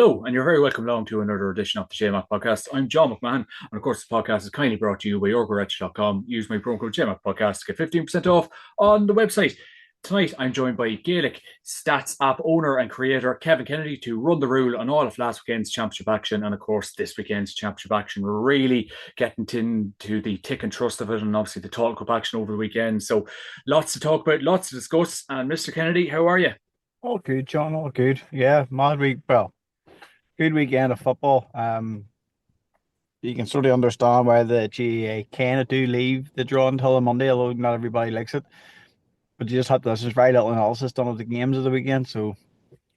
Hello, and you're very welcome along to another edition of the JMac podcast. I'm John McMahon, and of course, this podcast is kindly brought to you by yourgarage.com. Use my promo code JMac podcast to get 15% off on the website. Tonight, I'm joined by Gaelic Stats app owner and creator Kevin Kennedy to run the rule on all of last weekend's championship action, and of course, this weekend's championship action. We're really getting into the tick and trust of it, and obviously the Tall Cup action over the weekend. So, lots to talk about, lots to discuss. And Mr. Kennedy, how are you? All good, John. All good. Yeah, mad week. Well, good weekend of football. You can sort of understand why the GAA kind of do leave the draw until the Monday, although not everybody likes it. But you just have to. There's very little analysis done of the games of the weekend. So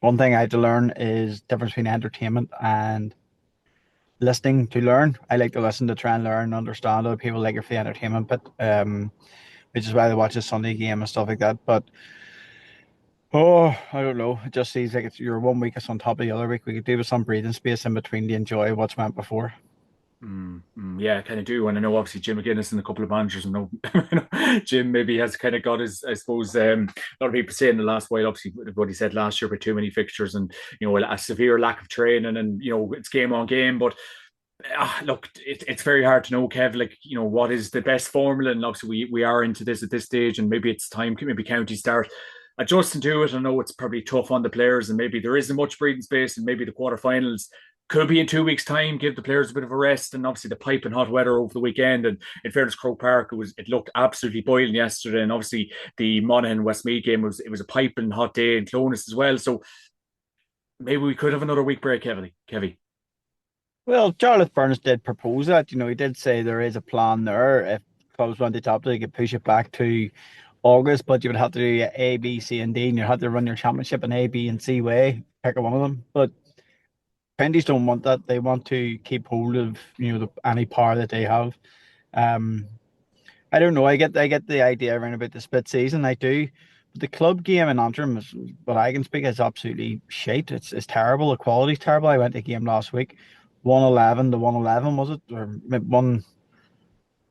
one thing I had to learn is the difference between entertainment and listening to learn. I like to listen to try and learn and understand. Other people like it for the entertainment bit, which is why they watch a Sunday game and stuff like that. But oh, I don't know. It just seems like you're one week is on top of the other week. We could do with some breathing space in between to enjoy what's went before. Yeah, I kind of do. And I know obviously Jim McGuinness and a couple of managers. I know, Jim maybe has kind of got his, I suppose, a lot of people saying the last while, obviously, what he said last year about too many fixtures and, a severe lack of training and, it's game on game. But look, it's very hard to know, Kev, like, what is the best formula. And obviously, we are into this at this stage, and maybe it's time, maybe county start adjusting to it. I know it's probably tough on the players, and maybe there isn't much breathing space, and maybe the quarterfinals could be in 2 weeks' time. Give the players a bit of a rest, and obviously the piping hot weather over the weekend. And in fairness, Croke Park, it looked absolutely boiling yesterday, and obviously the Monaghan Westmeath game was a piping hot day in Clonus as well. So maybe we could have another week break, Kevy. Well, Charlotte Burns did propose that. He did say there is a plan there. If clubs want to top it, they could push it back to August, but you would have to do A, B, C, and D, and you'd have to run your championship in A, B, and C way, pick one of them. But Pendies don't want that. They want to keep hold of any power that they have. Um, I don't know. I get the idea around about the split season. I do. But the club game in Antrim, is what I can speak, is absolutely shite. It's terrible. The quality's terrible. I went to a game last week, 111 to 111 was it, or one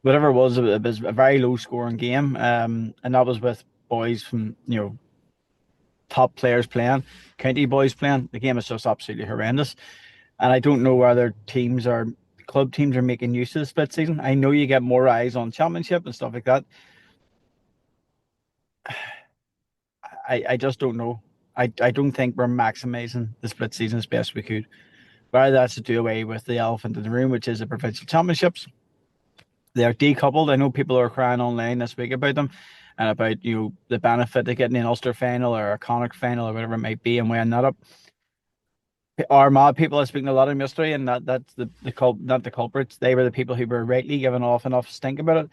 whatever it was a very low scoring game. And that was with boys from top players playing, county boys playing. The game is just absolutely horrendous. And I don't know whether club teams are making use of the split season. I know you get more eyes on championship and stuff like that. I just don't know. I don't think we're maximizing the split season as best we could. Whether that's to do away with the elephant in the room, which is the provincial championships. They're decoupled. I know people are crying online this week about them and about the benefit of getting an Ulster final or a Connacht final or whatever it might be and weighing that up. Armagh people are speaking a lot of mystery, and that's not the culprits. They were the people who were rightly given off enough stink about it.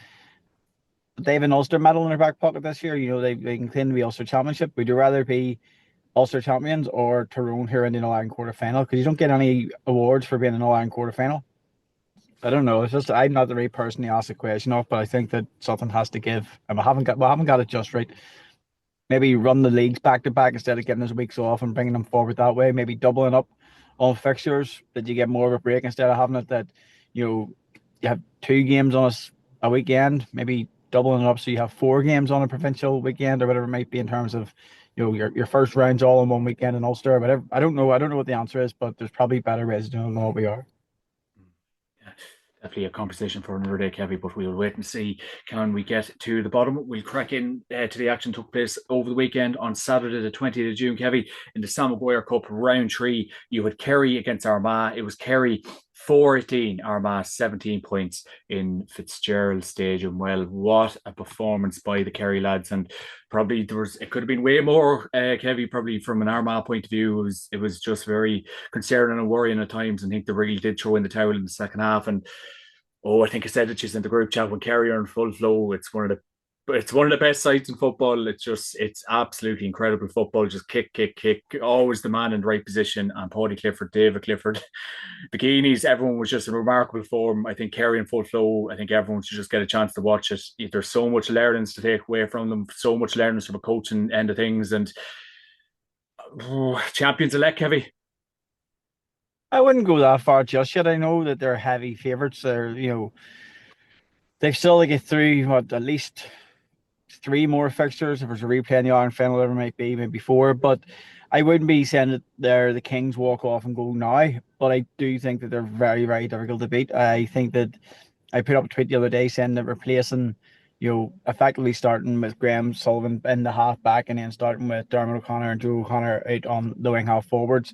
But they have an Ulster medal in their back pocket this year. They can claim to be Ulster Championship. Would you rather be Ulster champions or Tyrone who are in the All Ireland quarter final? Because you don't get any awards for being an All Ireland quarter final. I don't know. It's just I'm not the right person to ask the question of, but I think that something has to give, and we haven't got it just right. Maybe run the leagues back to back instead of getting those weeks off and bringing them forward that way. Maybe doubling up on fixtures that you get more of a break instead of having it that you know you have two games on a weekend. Maybe doubling it up so you have four games on a provincial weekend or whatever it might be in terms of your first rounds all in one weekend in Ulster or whatever. I don't know. I don't know what the answer is, but there's probably better ways of doing it than what we are. Yeah, definitely a conversation for another day, Kevin, but we'll wait and see. Can we get to the bottom? We'll crack in to the action took place over the weekend on Saturday, the 20th of June, Kevin, in the Sam Maguire Cup round three. You had Kerry against Armagh. It was Kerry 4-18, Armagh 17 points in Fitzgerald Stadium. Well, what a performance by the Kerry lads. And probably it could have been way more, Kevin, probably from an Armagh point of view. It was just very concerning and worrying at times. And I think they really did throw in the towel in the second half. And oh, I think I said it just in the group chat when Kerry are in full flow. It's one of the best sides in football. It's absolutely incredible football. Just kick, kick, kick. Always the man in the right position. And Paddy Clifford, David Clifford, the Guineas, everyone was just in remarkable form. I think Kerry in full flow. I think everyone should just get a chance to watch it. There's so much learnings to take away from them, so much learnings from a coaching end of things. And champions elect, Kevy. I wouldn't go that far just yet. I know that they're heavy favourites. They've still to get through what at least three more fixtures. If there's a replay in the Iron final, whatever it might be, maybe four. But I wouldn't be saying that they're the Kings walk off and go now, but I do think that they're very, very difficult to beat. I think that I put up a tweet the other day saying that replacing, effectively starting with Graham Sullivan in the half back and then starting with Dermot O'Connor and Joe O'Connor out on the wing half forwards.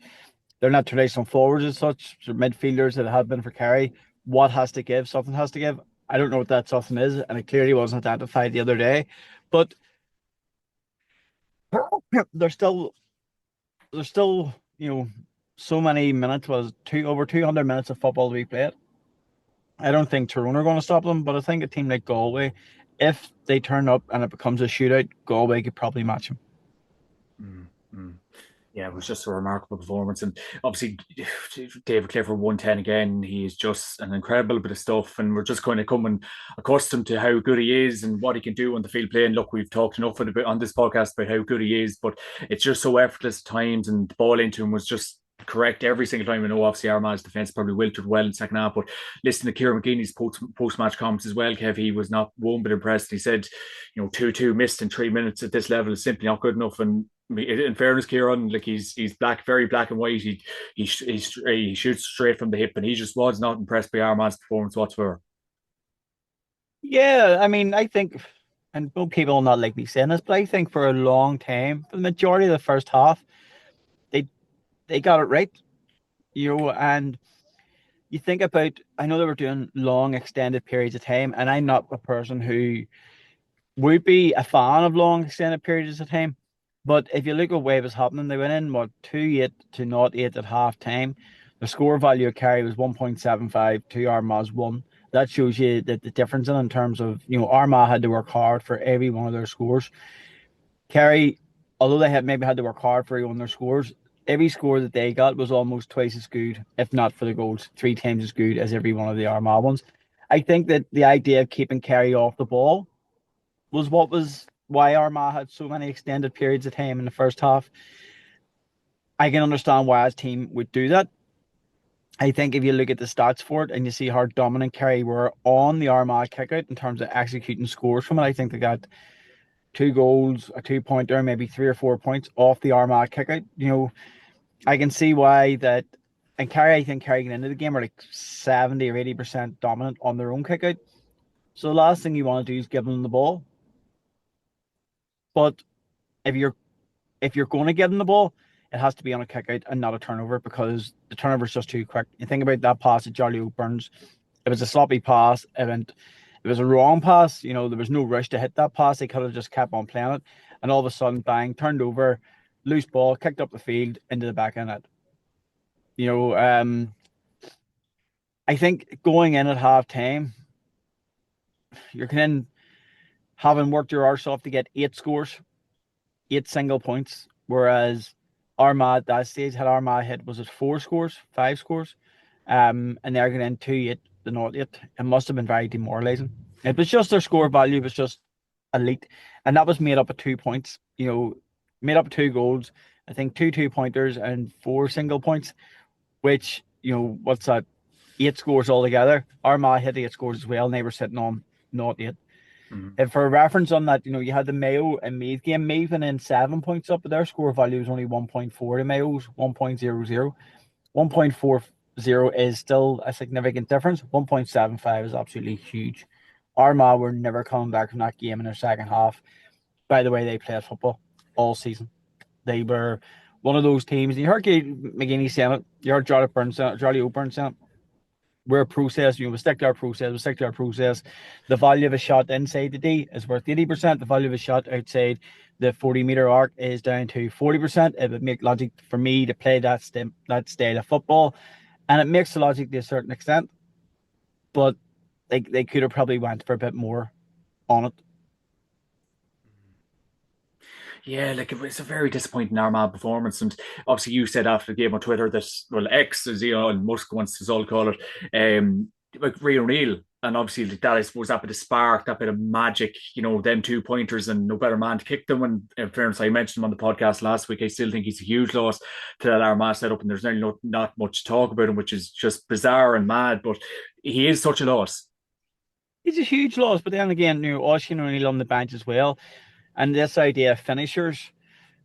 They're not traditional forwards as such, so midfielders that have been for Kerry. What has to give? Something has to give. I don't know what that something is, and it clearly wasn't identified the other day. But there's still there's still so many minutes, was two over 200 minutes of football to be played. I don't think Tyrone are going to stop them, but I think a team like Galway, if they turn up and it becomes a shootout, Galway could probably match them. Mm-hmm. Yeah, it was just a remarkable performance. And obviously, David Clifford 110 again. He's just an incredible bit of stuff. And we're just kind of coming accustomed to how good he is and what he can do on the field playing. Look, we've talked enough about on this podcast about how good he is, but it's just so effortless at times. And the ball into him was just correct every single time. I know obviously Armagh's defence probably wilted well in the second half, but listen to Kieran McGeeney's post match comments as well, Kev. He was not one bit impressed. He said, 2-2 missed in 3 minutes at this level is simply not good enough. And in fairness, Kieran, like he's black, very black and white. He shoots straight from the hip, and he just was not impressed by Armagh's performance whatsoever. Yeah, I mean, I think, and people will not like me saying this, but I think for a long time, for the majority of the first half, they they got it right, and you think about, I know they were doing long extended periods of time, and I'm not a person who would be a fan of long extended periods of time. But if you look at what was happening, they went in what 2-8 to not 8 at half time. The score value of Kerry was 1.75 to Armagh's 1. That shows you that the difference in terms of, Armagh had to work hard for every one of their scores. Kerry, although they had maybe had to work hard for every one of their scores, every score that they got was almost twice as good, if not for the goals, 3 times as good as every one of the Armagh ones. I think that the idea of keeping Kerry off the ball was why Armagh had so many extended periods of time in the first half. I can understand why his team would do that. I think if you look at the stats for it and you see how dominant Kerry were on the Armagh kickout in terms of executing scores from it, I think they got 2 goals, a 2-pointer, maybe 3 or 4 points off the Armagh kickout. I can see why that. And Kerry, I think Kerry getting into the game are like 70 or 80% dominant on their own kickout. So the last thing you want to do is give them the ball. But if you're going to give them the ball, it has to be on a kick out and not a turnover, because the turnover is just too quick. You think about that pass at Charlie O'Byrne's. It was a sloppy pass. It was a wrong pass. There was no rush to hit that pass. They could have just kept on playing it. And all of a sudden, bang, turned over, loose ball, kicked up the field into the back end. You know, um, I think going in at half time, you're kind of having worked your arse off to get 8 scores, 8 single points, whereas Armagh at that stage had Armagh hit, was it 4 scores, 5 scores, and they're going in 2-8 the not 8. It must have been very demoralising. It was just their score value was just elite, and that was made up of 2 points. Made up of 2 goals. I think 2 2-pointers and 4 single points, which what's that? 8 scores altogether. Armagh hit 8 scores as well, and they were sitting on not 8. Mm-hmm. And for reference on that, you had the Mayo and Meath game. Meath and then 7 points up, but their score value is only 1.4 to Mayo's 1.00. 1.40 is still a significant difference. 1.75 is absolutely huge. Armagh were never coming back from that game in their second half. By the way, they played football all season. They were one of those teams. And you heard McGinney saying it. You heard Charlie O'Byrne saying it. We're a process, we stick to our process. The value of a shot inside the D is worth 80%. The value of a shot outside the 40-meter arc is down to 40%. It would make logic for me to play that style of football, and it makes the logic to a certain extent. But they could have probably went for a bit more on it. Yeah, like it was a very disappointing Armagh performance. And obviously, you said after the game on Twitter that, well, X, as and Musk wants to all call it, like Ray O'Neill. And obviously, like that, I suppose, that bit of spark, that bit of magic, them 2 pointers and no better man to kick them. And in fairness, I mentioned him on the podcast last week, I still think he's a huge loss to that Armagh setup. And there's not much to talk about him, which is just bizarre and mad. But he is such a loss. He's a huge loss, but then again, Oisín O'Neill on the bench as well. And this idea of finishers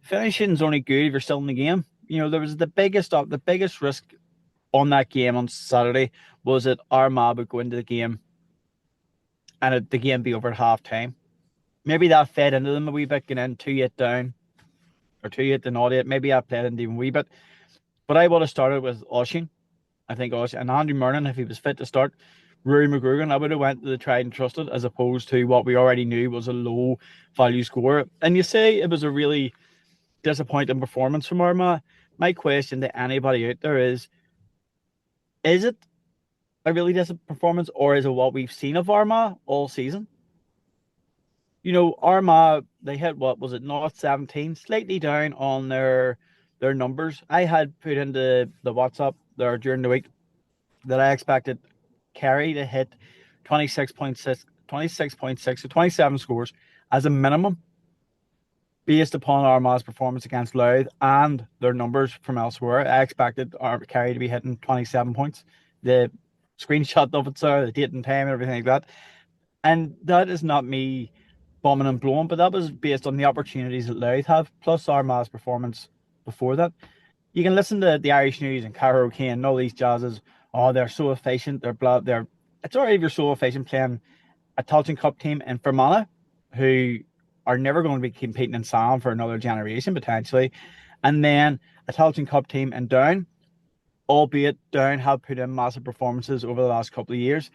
finishing's only good if you're still in the game. There was the biggest risk on that game on Saturday was that Armagh would go into the game and the game be over at half time. Maybe that fed into them a wee bit, getting in 2-8 down or 2-8 to not 8. Maybe I played into even a wee bit. But I would have started with Oshin. I think Oshin and Andy Murnan, if he was fit to start. Rory McGrugan, I would have went to the tried and trusted as opposed to what we already knew was a low value score. And you say it was a really disappointing performance from Armagh. My question to anybody out there is it a really disappointing performance or is it what we've seen of Armagh all season? Armagh, they hit what was it, North 17, slightly down on their numbers. I had put into the WhatsApp there during the week that I expected Kerry to hit 26.6 to 27 scores as a minimum based upon Armagh's performance against Louth and their numbers from elsewhere. I expected Kerry to be hitting 27 points. The screenshot of it, sir, the date and time and everything like that. And that is not me bombing and blowing, but that was based on the opportunities that Louth have, plus Armagh's performance before that. You can listen to the Irish News and Cara O'Kane and all these jazzes. Oh, they're so efficient. It's alright if you're so efficient playing a Tailteann Cup team in Fermanagh, who are never going to be competing in Sam for another generation potentially, and then a Tailteann Cup team in Down, albeit Down have put in massive performances over the last couple of years.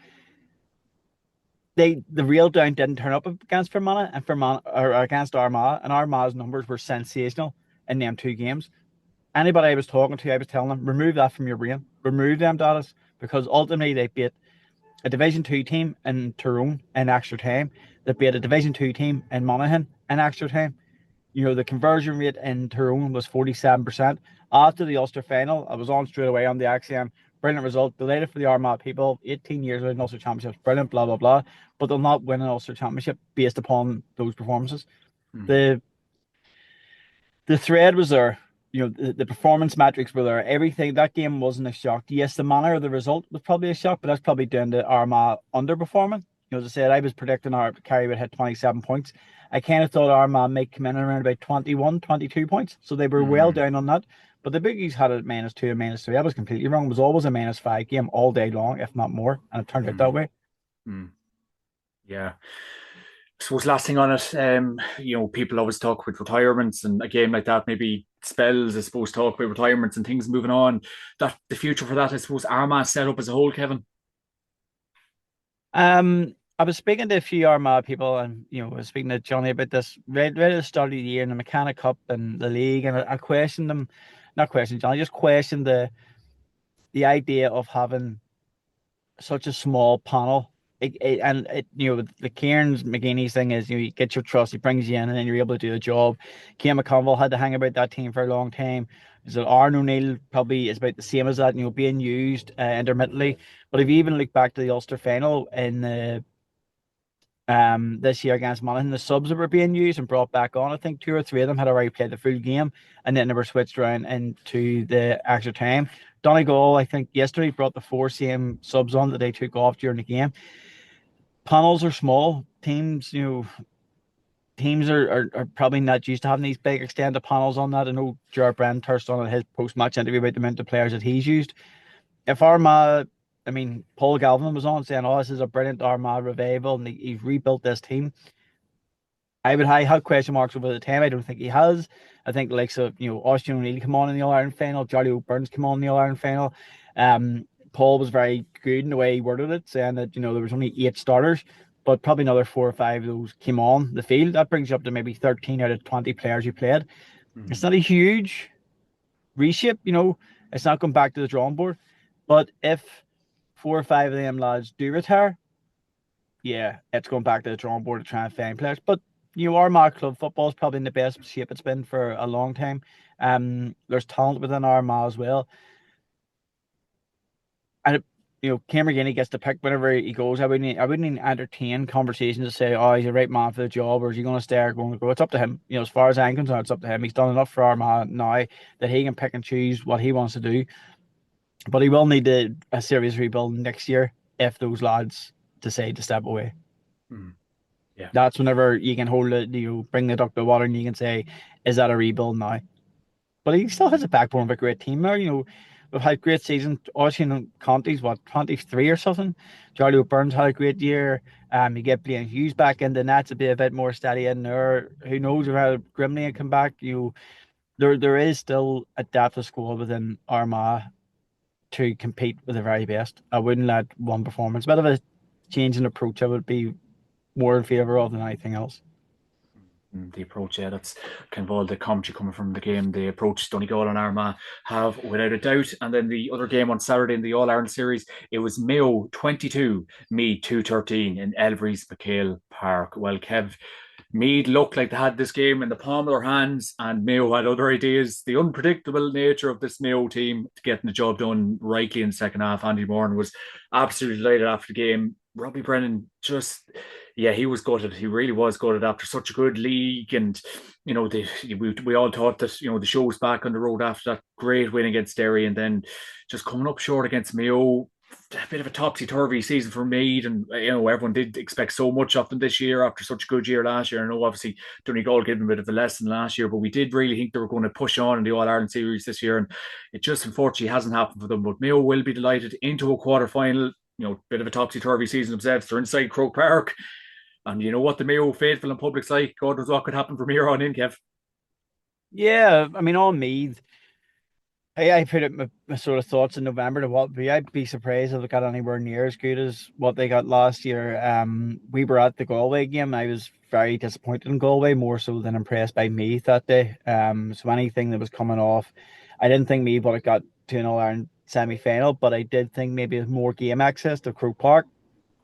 The real Down didn't turn up against Fermanagh or against Armagh, and Armagh's numbers were sensational in them two games. Anybody I was talking to, I was telling them, remove that from your brain. Remove them data, because ultimately they beat a Division 2 team in Tyrone in extra time. They beat a Division 2 team in Monaghan in extra time. The conversion rate in Tyrone was 47%. After the Ulster final, I was on straight away on the XM. Brilliant result. Delighted for the Armagh people. 18 years without an Ulster Championship. Brilliant, blah, blah, blah. But they'll not win an Ulster Championship based upon those performances. The thread was there. The performance metrics were there. Everything, that game wasn't a shock. Yes, the manner of the result was probably a shock, but that's probably down to Armagh underperforming. As I said, I was predicting Kerry would hit 27 points. I kind of thought Armagh might come in around about 21, 22 points. So they were well down on that. But the bookies had it -2 and -3. I was completely wrong. It was always a -5 game all day long, if not more. And it turned out that way. Yeah. I suppose last thing on it, people always talk with retirements and a game like that maybe spells, I suppose, talk about retirements and things moving on. That the future for that, I suppose, Armagh set up as a whole, Kevin. I was speaking to a few Armagh people, and I was speaking to Johnny about this right at the start of the year in the Mechanic Cup and the league, and I questioned them, not questioned Johnny, just questioned the idea of having such a small panel. The Kieran's McGeeney's thing is you get your trust, he brings you in, and then you're able to do the job. Cian McConville had to hang about that team for a long time. Is it Aaron O'Neill probably is about the same as that, being used intermittently. But if you even look back to the Ulster final in the this year against Monaghan, the subs that were being used and brought back on, I think 2 or 3 of them had already played the full game, and then they were switched around into the extra time. Donegal, I think yesterday, brought the 4 same subs on that they took off during the game. Panels are small. Teams are probably not used to having these big extended panels on that. I know Gerard Brand touched on his post-match interview about the amount of players that he's used. If Armagh, Paul Galvin was on saying, this is a brilliant Armagh revival and he's rebuilt this team. I had question marks over the time. I don't think he has. I think the likes of, Austin O'Neill come on in the All-Ireland final, Charlie O'Byrne's come on in the All-Ireland final. Paul was very good in the way he worded it, saying that, there was only 8 starters, but probably another 4 or 5 of those came on the field. That brings you up to maybe 13 out of 20 players who played. It's not a huge reshape, it's not going back to the drawing board. But if 4 or 5 of them lads do retire, yeah, it's going back to the drawing board to try and find players. But Armagh club football is probably in the best shape it's been for a long time. There's talent within Armagh as well. And Cameron Guinea gets to pick whenever he goes. I wouldn't even entertain conversations to say, he's the right man for the job, or is he going to stay or going to go? It's up to him. As far as I'm concerned, it's up to him. He's done enough for Armagh now that he can pick and choose what he wants to do. But he will need a serious rebuild next year if those lads decide to step away. Yeah. That's whenever you can hold it, bring the duck to water and you can say, is that a rebuild now? But he still has a backbone of a great team there. We've had great seasons. Oisin Conti's what, 23 or something. Charlie O'Byrne's had a great year. You get Blaine Hughes back in the net to be a bit more steady in there. Who knows if Grimley can come back? There is still a depth of squad within Armagh to compete with the very best. I wouldn't let one performance, a bit of a change in approach, I would be more in favour of than anything else. The approach, yeah, that's kind of all the commentary coming from the game. The approach Donegal and Armagh have without a doubt. And then the other game on Saturday in the All Ireland series, it was Mayo 22, Meath 213 in Elvery's McHale Park. Well, Kev, Meath looked like they had this game in the palm of their hands, and Mayo had other ideas. The unpredictable nature of this Mayo team getting the job done rightly in the second half. Andy Moran was absolutely delighted after the game. Robbie Brennan just, yeah, he was gutted. He really was gutted after such a good league, and we all thought that the show was back on the road after that great win against Derry, and then just coming up short against Mayo. A bit of a topsy turvy season for Meath, and everyone did expect so much of them this year after such a good year last year. I know obviously Donegal gave them a bit of a lesson last year, but we did really think they were going to push on in the All Ireland series this year, and it just unfortunately hasn't happened for them. But Mayo will be delighted into a quarter final. Bit of a topsy turvy season themselves. They're inside Croke Park, and you know what the Mayo faithful and public's like. God knows what could happen from here on in, Kev. Yeah, I mean, on Meath, I put it my sort of thoughts in November to what be. I'd be surprised if it got anywhere near as good as what they got last year. We were at the Galway game. I was very disappointed in Galway, more so than impressed by Meath that day. So anything that was coming off, I didn't think Meath would have got to an All Ireland semi final, but I did think maybe with more game access to Croke Park,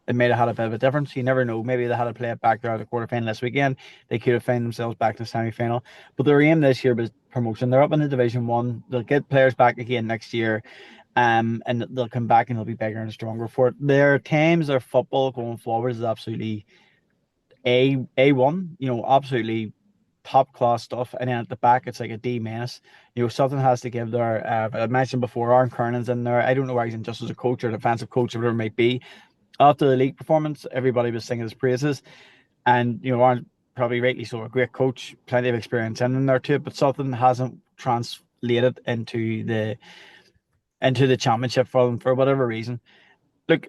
it might have had a bit of a difference. You never know. Maybe they had to play it back there at the quarterfinal this weekend. They could have found themselves back in the semi final. But their aim this year was promotion. They're up in the Division One. They'll get players back again next year. And they'll come back and they'll be bigger and stronger for it. Their teams, their football going forward is absolutely A1, absolutely top class stuff. And then at the back, it's like a D minus. Something has to give there. I mentioned before, Aaron Kernan's in there. I don't know why he's in just as a coach or defensive coach or whatever it might be. After the league performance, everybody was singing his praises. And, Aaron, probably rightly so, a great coach, plenty of experience in there too, but something hasn't translated into the championship for them for whatever reason. Look,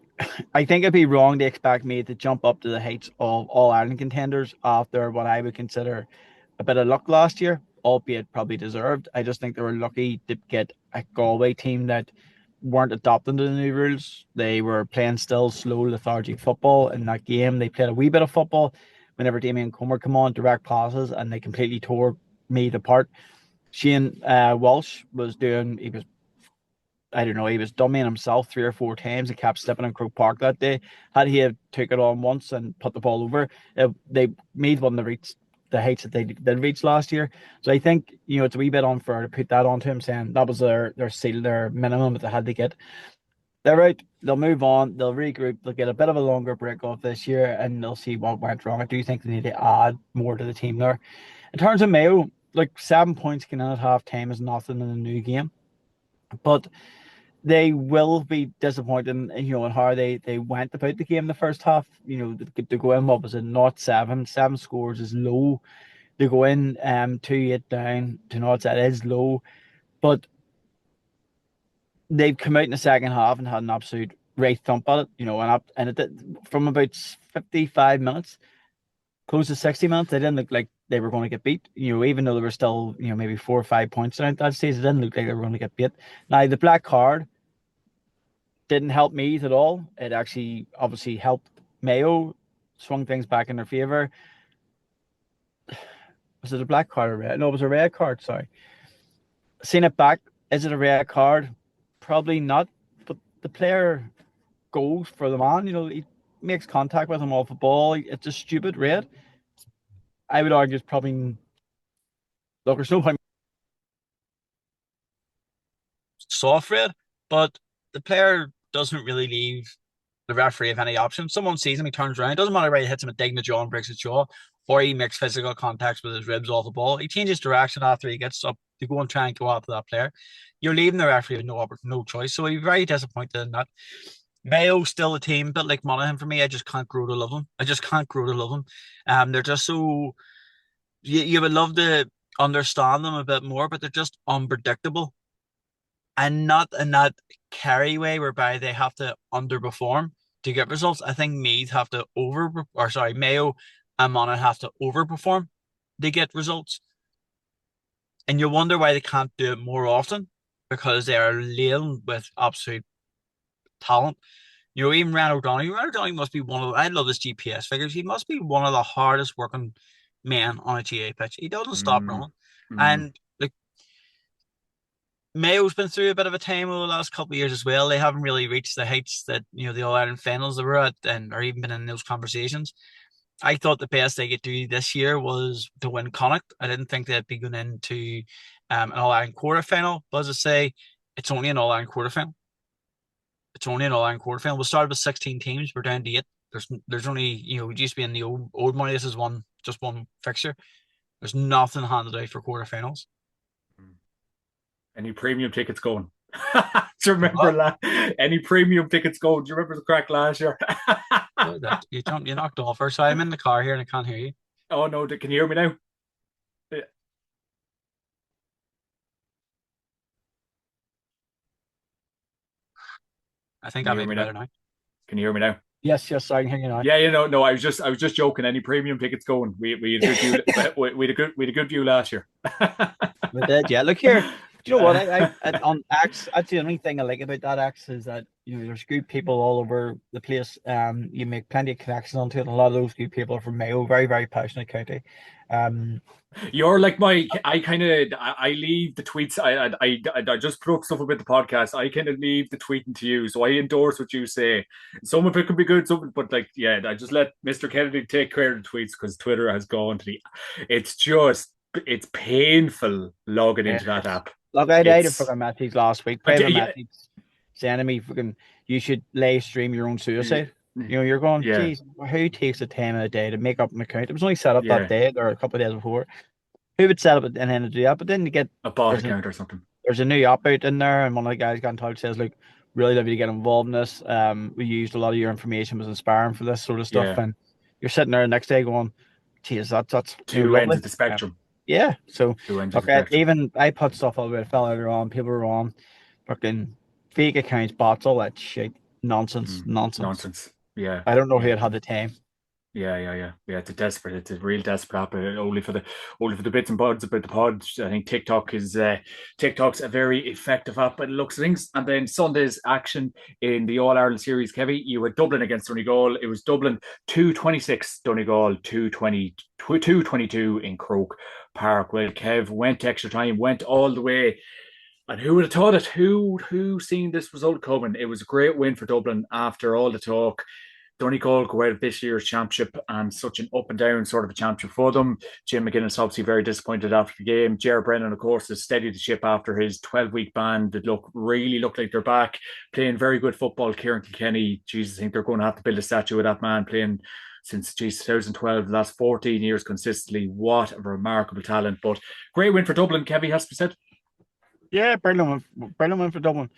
I think it'd be wrong to expect me to jump up to the heights of All Ireland contenders after what I would consider a bit of luck last year, albeit probably deserved. I just think they were lucky to get a Galway team that weren't adopting to the new rules. They were playing still slow, lethargic football in that game. They played a wee bit of football whenever Damien Comer come on, direct passes, and they completely tore Meath apart. Shane Walsh he was, I don't know, he was dummying himself 3 or 4 times and kept stepping in Croke Park that day. Had he have took it on once and put the ball over, they Meath wouldn't have reached the heights that they did reach last year. So I think, it's a wee bit unfair to put that onto him, saying that was their seal, their minimum that they had to get. They're right. They'll move on. They'll regroup. They'll get a bit of a longer break off this year, and they'll see what went wrong. I do think they need to add more to the team there. In terms of Mayo, like 7 points getting in at half time is nothing in a new game, but they will be disappointed in how they went about the game the first half. To go in, what was it, not 7 scores is low. To go in 2-8 down to not that is low. But they've come out in the second half and had an absolute right thump at it, and it did, from about 55 minutes, close to 60 minutes, they didn't look like they were going to get beat. Even though there were still, maybe 4 or 5 points around that stage, it didn't look like they were going to get beat. Now, the black card didn't help Meath at all. It actually obviously helped Mayo, swung things back in their favour. Was it a black card or red? No, it was a red card, sorry. Seeing it back, is it a red card? Probably not. But the player goes for the man, he makes contact with him off the ball. It's a stupid red. I would argue it's probably, look, there's no point soft red, but the player doesn't really leave the referee have any option. Someone sees him, he turns around. It doesn't matter whether he hits him a dig in the jaw and breaks his jaw, or he makes physical contacts with his ribs off the ball. He changes direction after he gets up to go and try and go after that player. You're leaving the referee with no choice. So he's very disappointed in that. Mayo's still a team, but like Monaghan for me, I just can't grow to love them. I just can't grow to love them. They're just so you would love to understand them a bit more, but they're just unpredictable and not in that Kerry way whereby they have to underperform to get results. I think Meath have to Mayo and Monaghan have to overperform to get results. And you wonder why they can't do it more often because they are laden with absolute talent. Even Ryan O'Donoghue must be I love his GPS figures. He must be one of the hardest working men on a GA pitch. He doesn't stop Mm, running. mm. And like Mayo's been through a bit of a time over the last couple of years as well. They haven't really reached the heights that, the All Ireland finals they were at and or even been in those conversations. I thought the best they could do this year was to win Connacht. I didn't think they'd be going into an All Ireland quarterfinal. But as I say, it's only an All Ireland quarterfinal. It's only an All Ireland quarterfinal. We started with 16 teams. We're down to 8. There's only we used to be in the old money. This is just one fixture. There's nothing handed out for quarterfinals. Any premium tickets going? Do you remember What? any premium tickets going? Do you remember the crack last year? You knocked off her. So I'm in the car here and I can't hear you. Oh no, can you hear me now? Yeah. I think Can I you hear might me be now? better now. Can you hear me now? Yes, yes, I can hear you now. Yeah, no, I was just joking. Any premium tickets going? We had a good view. We had a good view last year. We did, yeah. Look here. Do you know what? On X, that's the only thing I like about that X is that there's good people all over the place. You make plenty of connections onto it. A lot of those good people are from Mayo, very, very passionate county. Um, You're like I kind of, I leave the tweets. I just put up stuff about the podcast. I kind of leave the tweeting to you, so I endorse what you say. Some of it could be good, but like, yeah, I just let Mr. Kennedy take care of the tweets because Twitter has gone to the. It's just, it's painful logging into that yes. app. Look, I had a It's, fucking message last week, I, private yeah, message, saying to me, fucking, you should live stream your own suicide. yeah, You're going, yeah, geez, who takes the time of the day to make up an account? It was only set up that yeah, day or a couple of days before. Who would set up and then do that? But then you get a bot there's a account or something. there's a new app out in there, and one of the guys got in touch says, "Look, really love you to get involved in this. We used a lot of your information was inspiring for this sort of stuff." Yeah, And you're sitting there the next day going, "Geez, that's two ends lovely." of the Um, spectrum. yeah. So Two ends of the look, spectrum. I put stuff up about a fella earlier on. People were on fucking fake accounts, bots, all that shit, nonsense, Mm, nonsense. nonsense. Yeah, I don't know who yeah. had had the time. Yeah. It's a real desperate app. Only for the bits and buds about the pod. I think TikTok's a very effective app by the looks of things. And then Sunday's action in the All Ireland series, Kevy, you had Dublin against Donegal. It was Dublin 226, Donegal 222 in Croke Park. Well, Kev went extra time, went all the way. And who would have thought it? Who seen this result coming? It was a great win for Dublin after all the talk. Donegal go out of this year's championship and such an up and down sort of a championship for them. Jim McGuinness obviously very disappointed after the game. Jared Brennan, of course, has steadied the ship after his 12-week ban. That really look like they're back playing very good football. Kieran Kilkenny, Jesus, I think they're going to have to build a statue of that man playing since 2012, the last 14 years consistently. What a remarkable talent! But great win for Dublin. Kevy has to be said. Yeah, brilliant win for Dublin.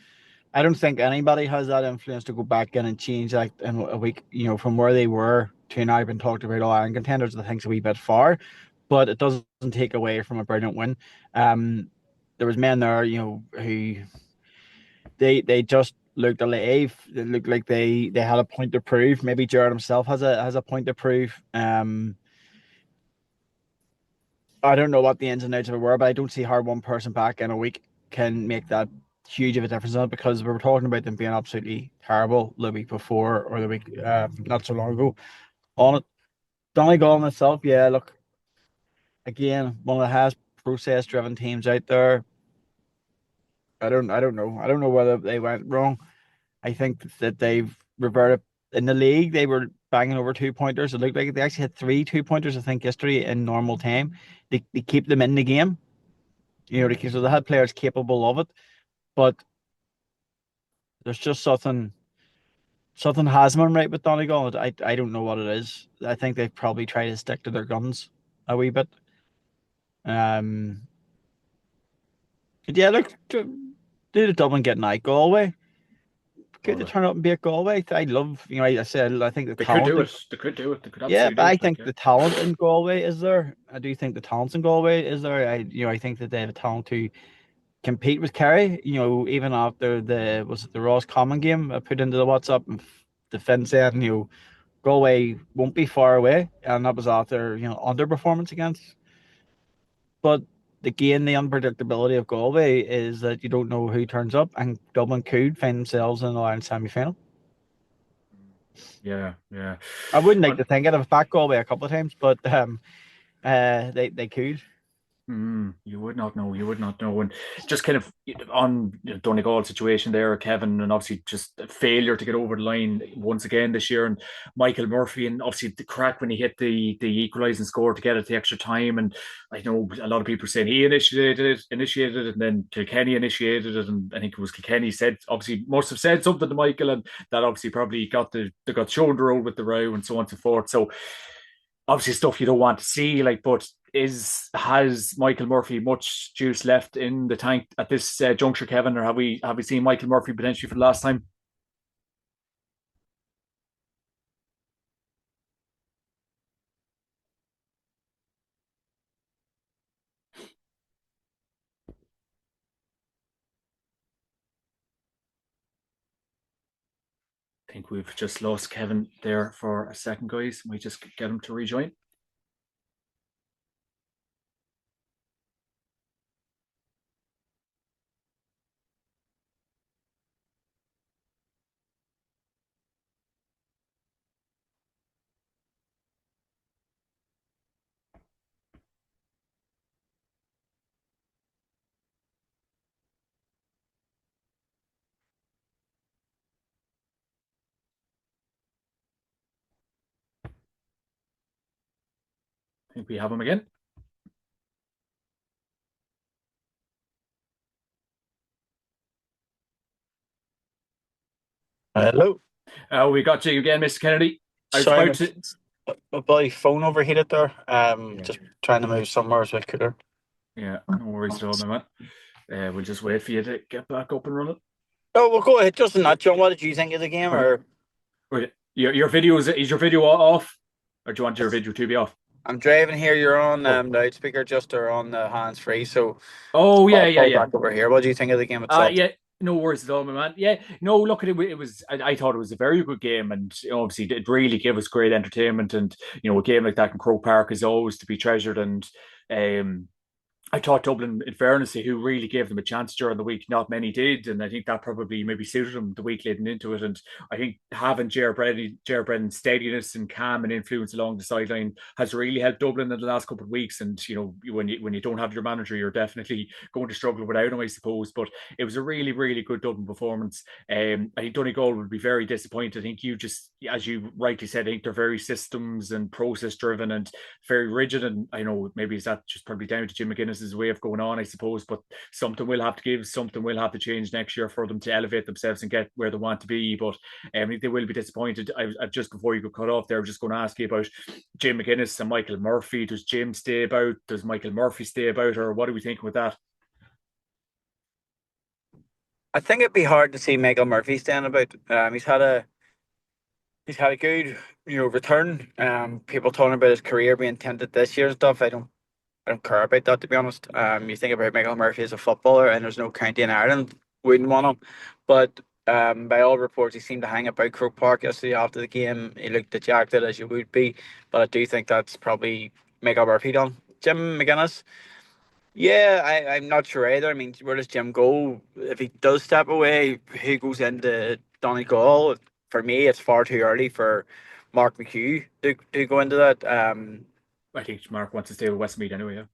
I don't think anybody has that influence to go back in and change that in a week, from where they were to now been talked about all Iron contenders. I think it's a wee bit far, but it doesn't take away from a brilliant win. Um, there was men there, who they just looked alive. They looked like they had a point to prove. Maybe Jared himself has a point to prove. I don't know what the ins and outs of it were, but I don't see how one person back in a week can make that huge of a difference in it because we were talking about them being absolutely terrible the week before or the week not so long ago. On it, Donegal in itself, yeah, look, again, one of the highest process driven teams out there. I don't know. I don't know whether they went wrong. I think that they've reverted in the league. They were banging over 2 pointers. It looked like they actually had 3 2 pointers, I think, yesterday in normal time. They keep them in the game. So they had players capable of it, but there's just something hasn't been right with Donegal. I don't know what it is. I think they've probably tried to stick to their guns a wee bit. Um, but yeah, look, did Dublin get an out Galway? could they turn up and beat Galway? I love, I said, I think the They could talent. do it. They could do it. They could Yeah, absolutely but do I it. Like, think yeah. the talent in Galway is there. I do think the talent in Galway is there. I think that they have a talent to compete with Kerry. Even after the Ross Common game I put into the WhatsApp and defense said, Galway won't be far away, and that was after underperformance against. But again, the unpredictability of Galway is that you don't know who turns up, and Dublin could find themselves in the Ireland semi-final. Yeah, yeah. I wouldn't like On, to think it. I've backed Galway a couple of times, but they could. You would not know. You would not know. And just kind of on Donegal's situation there, Kevin, and obviously just a failure to get over the line once again this year. And Michael Murphy, and obviously the crack when he hit the equalising score to get it the extra time. And I know a lot of people saying he initiated it, and then Kilkenny initiated it. And I think it was Kilkenny said, obviously, must have said something to Michael, and that obviously probably they got shown the road with the row and so on and so forth. So obviously stuff you don't want to see, like, but has Michael Murphy much juice left in the tank at this juncture, Kevin, or have we seen Michael Murphy potentially for the last time? I think we've just lost Kevin there for a second, guys. We just get him to rejoin. I think we have him again. Hello. We got you again, Mr. Kennedy. I was Sorry, about to. my bloody phone overheated there. Yeah, Just trying to move somewhere so it cooler. yeah, no worries at all, my man. We'll just wait for you to get back up and running. Oh, well, go ahead. Just in that, John. What did you think of the game? Right, Or right. Your video is your video off, or do you want your video to be off? I'm driving here. You're on Oh, loudspeaker, just or on the hands free. So oh yeah, I'll yeah, pull yeah. back over here. What do you think of the game itself? Yeah, no worries at all, my man. Yeah, no, look at it. It was. I thought it was a very good game, and obviously it really gave us great entertainment. And a game like that in Croke Park is always to be treasured. And um, I thought Dublin, in fairness, who really gave them a chance during the week, not many did, and I think that probably maybe suited them the week leading into it. And I think having Ger Brendan's steadiness and calm and influence along the sideline has really helped Dublin in the last couple of weeks. And when you don't have your manager, you're definitely going to struggle without him, I suppose. But it was a really really good Dublin performance. I think Donegal would be very disappointed. I think you just, as you rightly said, I think they're very systems and process driven and very rigid. And I know maybe is that just probably down to Jim McGuinness's way of going on, I suppose. But something will have to give, something will have to change next year for them to elevate themselves and get where they want to be. But they will be disappointed. Just before you go cut off there, I was just going to ask you about Jim McGuinness and Michael Murphy. Does Jim stay about? Does Michael Murphy stay about? Or what are we thinking with that? I think it'd be hard to see Michael Murphy stand about. He's had a good return. People talking about his career being tainted this year and stuff. I don't care about that, to be honest. You think about Michael Murphy as a footballer, and there's no county in Ireland wouldn't want him. But by all reports, he seemed to hang about Croke Park yesterday after the game. He looked dejected, as you would be. But I do think that's probably Michael Murphy done. Jim McGuinness, yeah, I'm not sure either. I mean, where does Jim go? If he does step away, who goes into Donegal? For me, it's far too early for Mark McHugh to go into that. I think Mark wants to stay with Westmeath anyway. Yeah.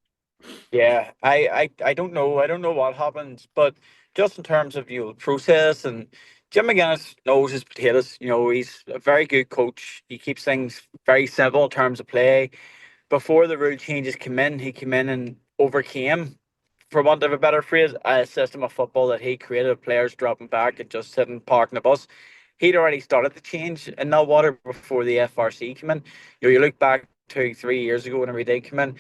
Yeah, I don't know. I don't know what happens, but just in terms of process, and Jim McGuinness knows his potatoes. He's a very good coach. He keeps things very simple in terms of play. Before the rule changes came in, he came in and overcame, for want of a better phrase, a system of football that he created of players dropping back and just sitting parking the bus. He'd already started the change in that water before the FRC came in. You look back 2, 3 years ago whenever they came in,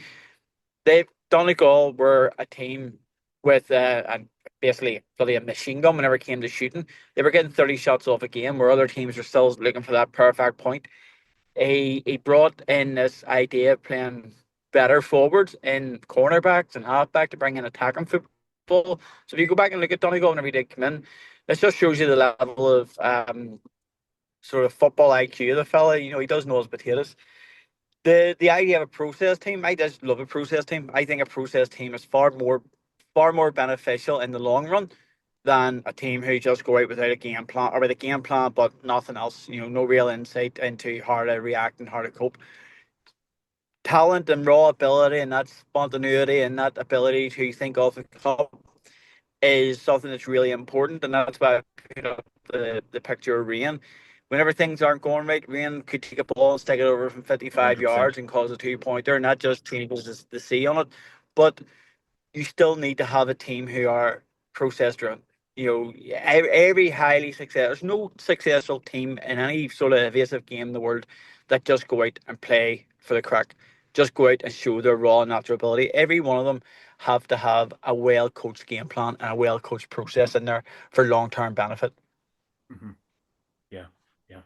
they Donegal were a team with a basically a machine gun whenever it came to shooting. They were getting 30 shots off a game where other teams were still looking for that perfect point. He brought in this idea of playing better forwards in cornerbacks and halfback to bring in attacking football. So if you go back and look at Donegal whenever he did come in, this just shows you the level of sort of football IQ of the fella. He does know his potatoes. The idea of a process team, I just love a process team. I think a process team is far more beneficial in the long run than a team who just go out without a game plan or with a game plan but nothing else. No real insight into how to react and how to cope. Talent and raw ability and that spontaneity and that ability to think off the cuff is something that's really important, and that's why I put up the picture of Rain. Whenever things aren't going right, Rain could take a ball and stick it over from 55 100%. yards and cause a 2-pointer, and that just changes the C on it. But you still need to have a team who are process driven. Every highly successful, there's no successful team in any sort of evasive game in the world that just go out and play for the crack, just go out and show their raw natural ability. Every one of them have to have a well coached game plan and a well coached process in there for long term benefit. Mm-hmm. Yeah, yeah.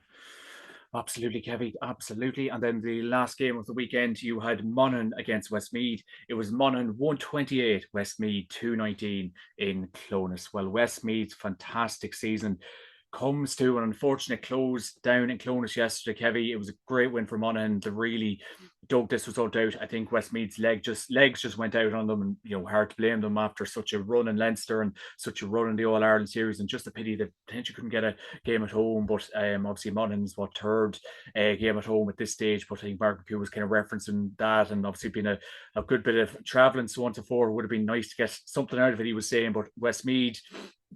Absolutely, Kevin. Absolutely. And then the last game of the weekend, you had Monaghan against Westmeath. It was Monaghan 128, Westmeath 219 in Clonus. Well, Westmeath's fantastic season comes to an unfortunate close down in Clonus yesterday, Kevin. It was a great win for Monaghan. They really dug this result out. I think Westmeath's legs just went out on them, and hard to blame them after such a run in Leinster and such a run in the All Ireland series. And just a pity they potentially couldn't get a game at home. But obviously Monaghan's third game at home at this stage. But I think Mark McHugh was kind of referencing that, and obviously been a good bit of travelling so on and so forth. It would have been nice to get something out of it, he was saying. But Westmeath,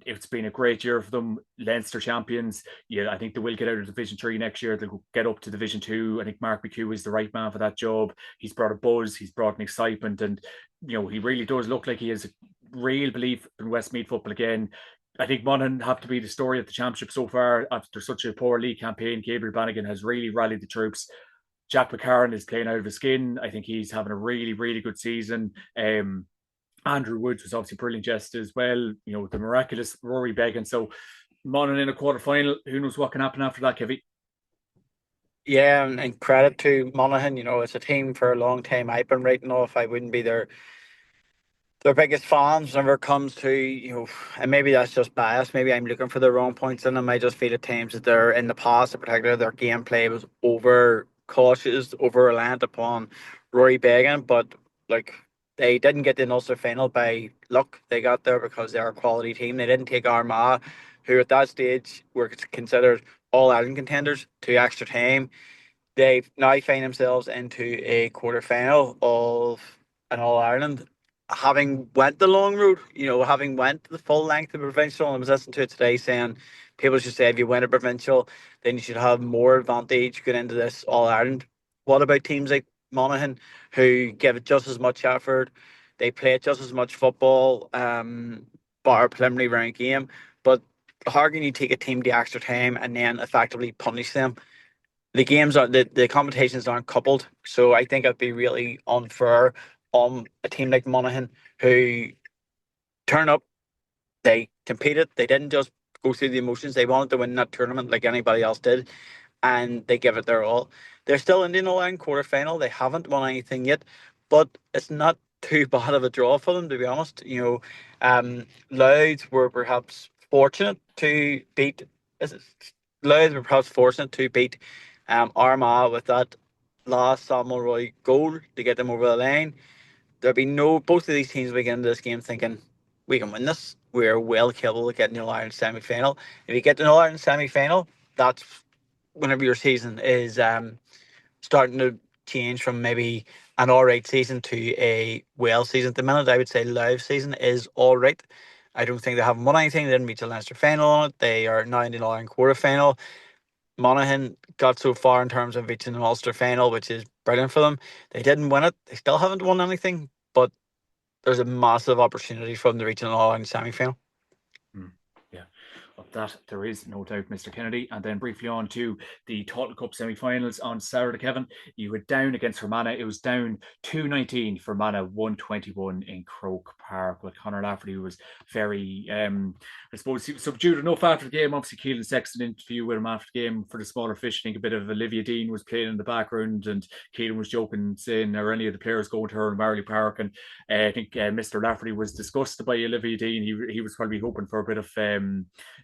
it's been a great year for them. Leinster champions. Yeah, I think they will get out of Division 3 next year. They'll get up to Division 2. I think Mark McHugh is the right man for that job. He's brought a buzz, he's brought an excitement, and he really does look like he has a real belief in Westmeath football again. I think Monaghan have to be the story of the championship so far after such a poor league campaign. Gabriel Bannigan has really rallied the troops. Jack McCarron is playing out of his skin. I think he's having a really, really good season. Andrew Woods was obviously brilliant just as well. The miraculous Rory Began. So Monaghan in a quarter final. Who knows what can happen after that, Kevin? Yeah, and credit to Monaghan. It's a team for a long time I've been writing off. I wouldn't be their biggest fans whenever it comes to, and maybe that's just bias. Maybe I'm looking for the wrong points in them. I just feel at times that they're in the past, in particular, their gameplay was over cautious, over reliant upon Rory Began. But like they didn't get the Ulster final by luck. They got there because they're a quality team. They didn't take Armagh, who at that stage were considered all Ireland contenders, to extra time. They now find themselves into a quarter final of an All Ireland, having went the long road, having went the full length of provincial. And I was listening to it today saying people should say if you win a provincial, then you should have more advantage going into this All Ireland. What about teams like Monaghan who give it just as much effort? They play just as much football, bar preliminary round game. But how can you take a team to extra time and then effectively punish them? The competitions aren't coupled, so I think it'd be really unfair on a team like Monaghan who turn up, they competed, they didn't just go through the emotions, they wanted to win that tournament like anybody else did, and they give it their all. They're still in the All-Ireland quarter final. They haven't won anything yet, but it's not too bad of a draw for them, to be honest. Louth were perhaps fortunate to beat. Is it, Louth were perhaps fortunate to beat Armagh with that last Samuel Roy goal to get them over the line. There'll be both of these teams will get into this game thinking we can win this. We're well capable of getting the All Ireland semi final. If you get the All Ireland semi final, that's whenever your season is starting to change from maybe an all right season to a well season. At the minute, I would say live season is all right. I don't think they haven't won anything. They didn't reach the Leinster final on it. They are now in the All Ireland quarter final. Monaghan got so far in terms of reaching an Ulster final, which is brilliant for them. They didn't win it. They still haven't won anything, but there's a massive opportunity for them to reach an All Ireland semi final. Mm, yeah. That there is no doubt, Mr. Kennedy. And then briefly on to the Total Cup semi-finals on Saturday, Kevin. You were down against Fermanagh. It was down 219 for Fermanagh, 121 in Croke Park. With Conor Lafferty was very, I suppose, he was subdued enough after the game. Obviously, Keelan Sexton interview with him after the game for the smaller fish. I think a bit of Olivia Dean was playing in the background, and Keelan was joking, saying, "Are any of the players going to her in Marley Park?" And I think Mr. Lafferty was disgusted by Olivia Dean. He was probably hoping for a bit of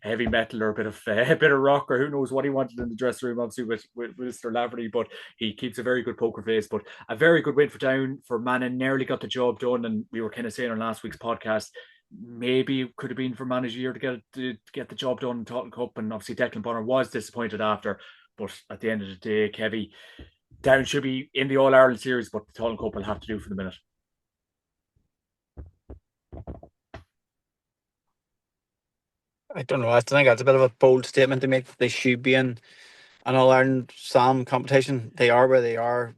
heavy metal or a bit of a bit of rock, or who knows what he wanted in the dressing room, obviously with Mr. Laverty, but he keeps a very good poker face. But a very good win for Down for Manning, nearly got the job done, and we were kind of saying on last week's podcast, maybe it could have been for manager year to get the job done in Tottenham Cup, and obviously Declan Bonner was disappointed after. But at the end of the day, Kevy, Down should be in the All Ireland series, but the Tottenham Cup will have to do for the minute. I don't know. I think that's a bit of a bold statement to make. They should be in an All Ireland Sam competition. They are where they are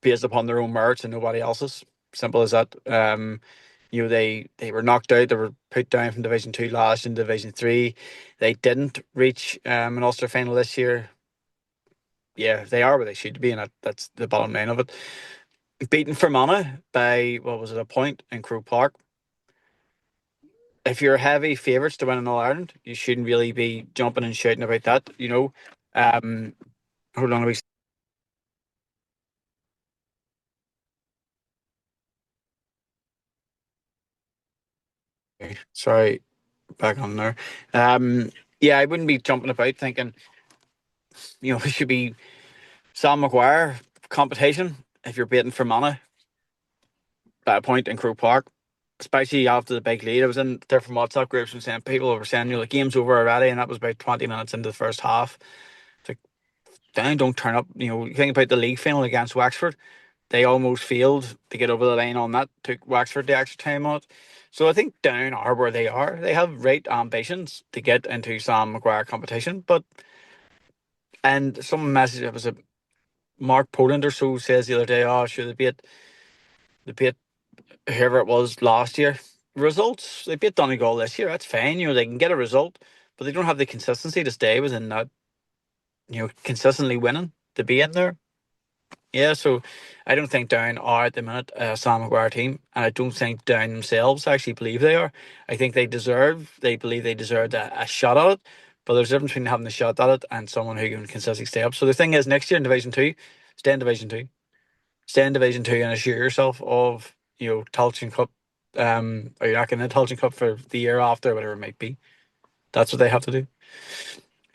based upon their own merits and nobody else's. Simple as that. They were knocked out. They were put down from Division 2 last in Division 3. They didn't reach an Ulster final this year. Yeah, they are where they should be, and that's the bottom line of it. Beaten Fermanagh by, what was it, a point in Croke Park. If you're heavy favourites to win in All Ireland, you shouldn't really be jumping and shouting about that, you know. Hold on a wee. Sorry, back on there. Yeah, I wouldn't be jumping about thinking, it should be Sam Maguire competition if you're beating Fermanagh by a point in Croke Park, especially after the big lead. I was in different WhatsApp groups and saying people were saying, the game's over already, and that was about 20 minutes into the first half. It's like, Down don't turn up. You think about the league final against Wexford, they almost failed to get over the line on that, took Wexford the extra time on it. So I think Down are where they are. They have great ambitions to get into Sam Maguire competition, and some message, it was a Mark Poland or so says the other day, oh, sure, they beat whoever it was last year. Results, they beat Donegal this year, that's fine, they can get a result, but they don't have the consistency to stay within that, consistently winning to be in there. Yeah, so I don't think Down are at the minute a Sam Maguire team, and I don't think Down themselves actually believe they are. I think they believe they deserved a shot at it, but there's a difference between having a shot at it and someone who can consistently stay up. So the thing is, next year in Division 2, stay in Division 2. Stay in Division 2 and assure yourself of, Tailteann Cup, or you're not getting a Tailteann Cup for the year after, whatever it might be. That's what they have to do.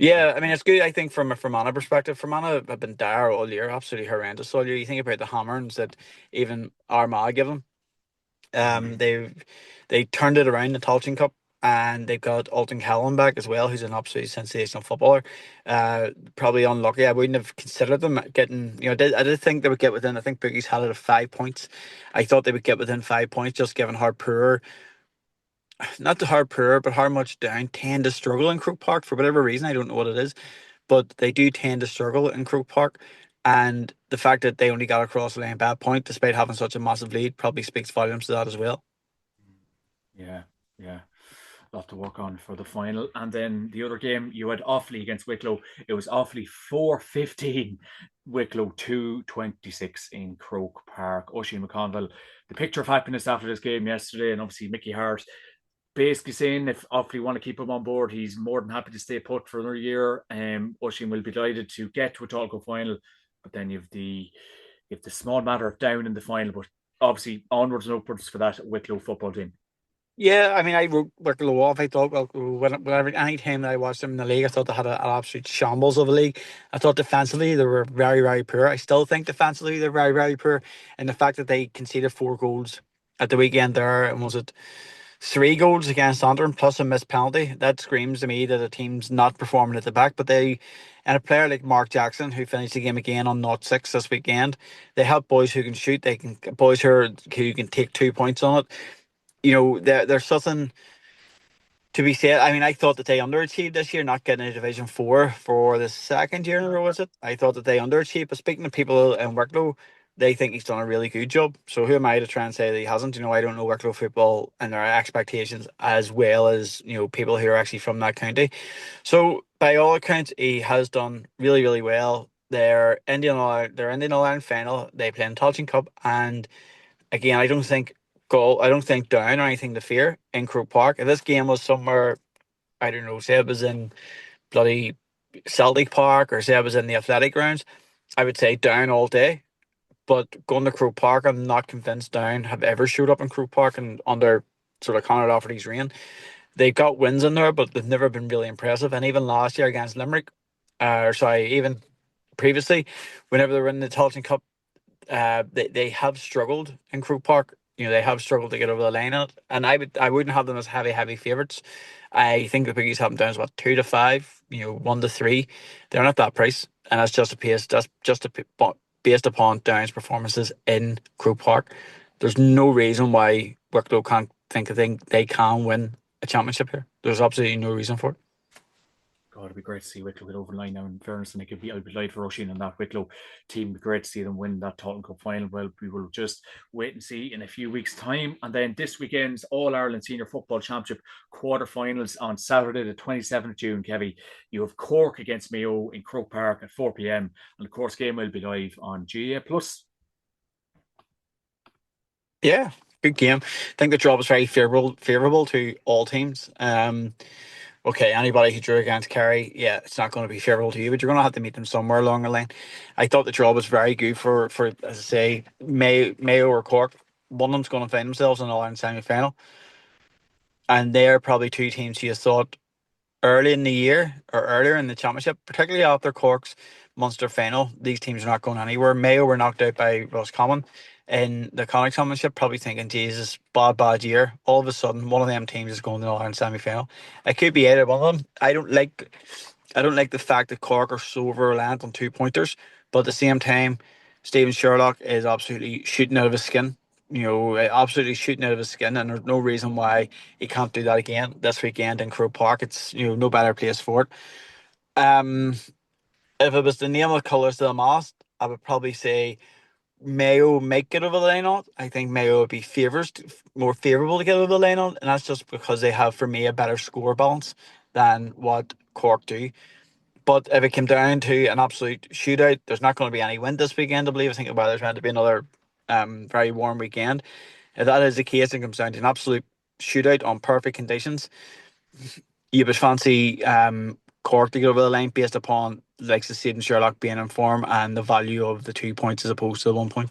Yeah, I mean, it's good, I think, from a Fermanagh perspective. Fermanagh have been dire all year, absolutely horrendous all year. You think about the hammerings that even Armagh give them. They turned it around in the Tailteann Cup, and they've got Alton Callan back as well, who's an absolutely sensational footballer. Probably unlucky. I wouldn't have considered them getting, I did think they would get within, I think Bookies had it at 5 points. I thought they would get within 5 points, just given how poor, not the how poor, but how much Down tend to struggle in Croke Park for whatever reason. I don't know what it is, but they do tend to struggle in Croke Park. And the fact that they only got across the line by a point, despite having such a massive lead, probably speaks volumes to that as well. Yeah, yeah. A lot to work on for the final. And then the other game, you had Offaly against Wicklow. It was Offaly 4-15, Wicklow 2-26 in Croke Park. Oisin McConville, the picture of happiness after this game yesterday, and obviously Mickey Hart basically saying if Offaly want to keep him on board, he's more than happy to stay put for another year. Oisin will be delighted to get to a Talco final, but then you have the small matter of Down in the final, but obviously onwards and upwards for that Wicklow football team. Yeah, I mean, I wrote Wicklow off. I thought, well, whenever any time that I watched them in the league, I thought they had an absolute shambles of a league. I thought defensively they were very, very poor. I still think defensively they're very, very poor. And the fact that they conceded 4 goals at the weekend there, and was it 3 goals against Antrim plus a missed penalty, that screams to me that the team's not performing at the back. But and a player like Mark Jackson, who finished the game again on 0-6 this weekend, they have boys who can shoot. They can boys who can take 2 points on it. There's something to be said. I mean, I thought that they underachieved this year, not getting a Division 4 for the second year in a row, was it? I thought that they underachieved. But speaking to people in Wicklow, they think he's done a really good job. So who am I to try and say that he hasn't? I don't know Wicklow football and their expectations as well as people who are actually from that county. So by all accounts, he has done really, really well. Their Indian All-Ireland final. They play in Tailteann Cup, and again, I don't think down or anything to fear in Croke Park. If this game was somewhere, I don't know, say it was in bloody Celtic Park or say it was in the athletic grounds, I would say down all day. But going to Croke Park, I'm not convinced Down have ever showed up in Croke Park and under sort of Conor Lafferty's reign. They've got wins in there, but they've never been really impressive. And even last year against Limerick, or sorry, even previously, whenever they were in the Tailteann Cup, they have struggled in Croke Park. They have struggled to get over the line on it, and I wouldn't have them as heavy favourites. I think the biggies have them down as what 2-5, 1-3. They're not that price, and that's just a pace. That's just based upon Down's performances in Croke Park. There's no reason why Wicklow can't think they can win a championship here. There's absolutely no reason for it. God, it'd be great to see Wicklow get over the line now. In fairness, and I'd be delighted for Oisin and that Wicklow team. It'd be great to see them win that Tottenham Cup final. Well, we will just wait and see in a few weeks' time. And then this weekend's All Ireland Senior Football Championship quarterfinals on Saturday, the 27th of June. Kevy, you have Cork against Mayo in Croke Park at 4 p.m. And the course game will be live on GA Plus. Yeah, good game. I think the draw was very favourable to all teams. Okay, anybody who drew against Kerry, yeah, it's not going to be favourable to you, but you're going to have to meet them somewhere along the line. I thought the draw was very good for as I say, Mayo or Cork. One of them's going to find themselves in an All-Ireland semi-final, and they're probably two teams you thought early in the year or earlier in the championship, particularly after Cork's Munster final. These teams are not going anywhere. Mayo were knocked out by Roscommon in the Connacht Championship, probably thinking, Jesus, bad year. All of a sudden, one of them teams is going to the Ireland semi-final. It could be either one of them. I don't like the fact that Cork are so reliant on 2 pointers, but at the same time, Stephen Sherlock is absolutely shooting out of his skin. Absolutely shooting out of his skin, and there's no reason why he can't do that again this weekend in Croke Park. It's no better place for it. Um, if it was to name the colours to the mast, I would probably say Mayo might get over the line on it. I think Mayo would be more favourable to get over the line on it, and that's just because they have, for me, a better score balance than what Cork do. But if it came down to an absolute shootout, there's not going to be any wind this weekend, I believe. I think the weather's meant to be another very warm weekend. If that is the case, it comes down to an absolute shootout on perfect conditions. You would fancy Cork to get over the line based upon like the Stephen Sherlock being in form and the value of the 2 points as opposed to the 1 point.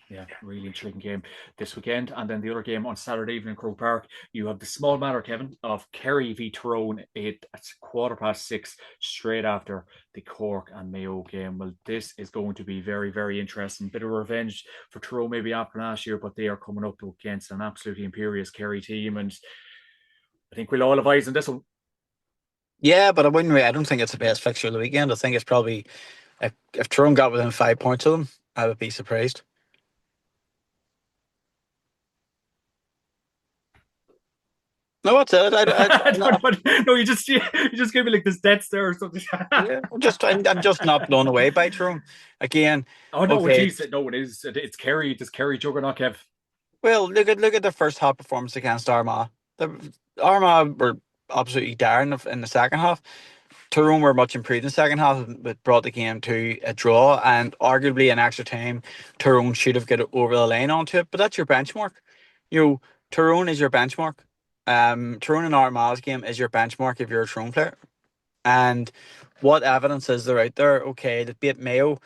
Yeah, really intriguing game this weekend. And then the other game on Saturday evening in Croke Park, you have the small matter, Kevin, of Kerry v Tyrone at 6:15, straight after the Cork and Mayo game. Well, this is going to be very, very interesting. Bit of revenge for Tyrone maybe after last year, but they are coming up against an absolutely imperious Kerry team. And I think we'll all have eyes on this one. Yeah, but I don't think it's the best fixture of the weekend. I think it's probably if Tyrone got within 5 points of them, I would be surprised. No, that's it. I'm not. No, you just gave me like this death stare or something. Yeah, I'm just not blown away by Tyrone. Again, Oh no, okay. geez, no, it is. It's Kerry. It's Kerry juggernaut, Kev. Well, look at the first half performance against Armagh. The Armagh were absolutely dire in the second half. Tyrone were much improved in the second half, but brought the game to a draw. And arguably, in extra time, Tyrone should have got it over the line onto it. But that's your benchmark. Tyrone is your benchmark. Tyrone and Armagh's game is your benchmark if you're a Tyrone player. And what evidence is there out there? Okay, that beat Mayo.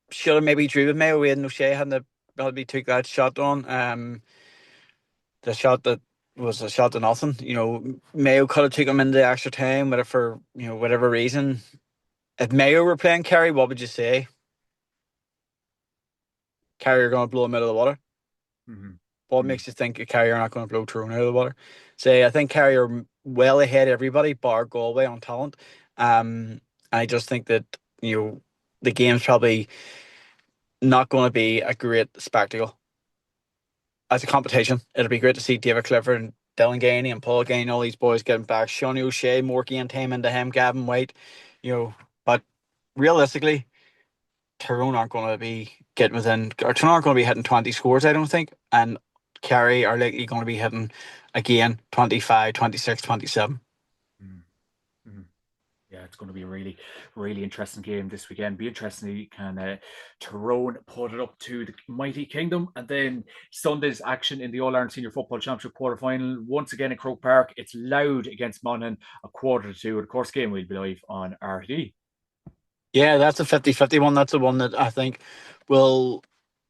Should have maybe drew with Mayo. We had O'Shea hadn't have probably took that shot on. The shot that was a shot to nothing. Mayo could have took him into the extra time, whatever for whatever reason. If Mayo were playing Kerry, what would you say? Kerry are going to blow him out of the water. Mm-hmm. What makes you think Kerry are not going to blow Tyrone out of the water? I think Kerry are well ahead of everybody, bar Galway on talent. I just think that the game's probably not going to be a great spectacle as a competition. It'll be great to see David Clifford and Dylan Gainey and Paul Gainey, all these boys getting back. Sean O'Shea, more game time into him, Gavin White, but realistically, Tyrone aren't going to be getting within, or Tyrone aren't going to be hitting 20 scores, I don't think. And Kerry are likely going to be hitting again 25, 26, 27. Mm, mm. Yeah, it's going to be a really, really interesting game this weekend. Be interesting to see can Tyrone put it up to the mighty Kingdom, and then Sunday's action in the All Ireland Senior Football Championship quarter final once again in Croke Park. It's Loud against Monaghan, a quarter to two. Of course, game will be live on RTD. Yeah, that's a 50-50 one. That's the one that I think will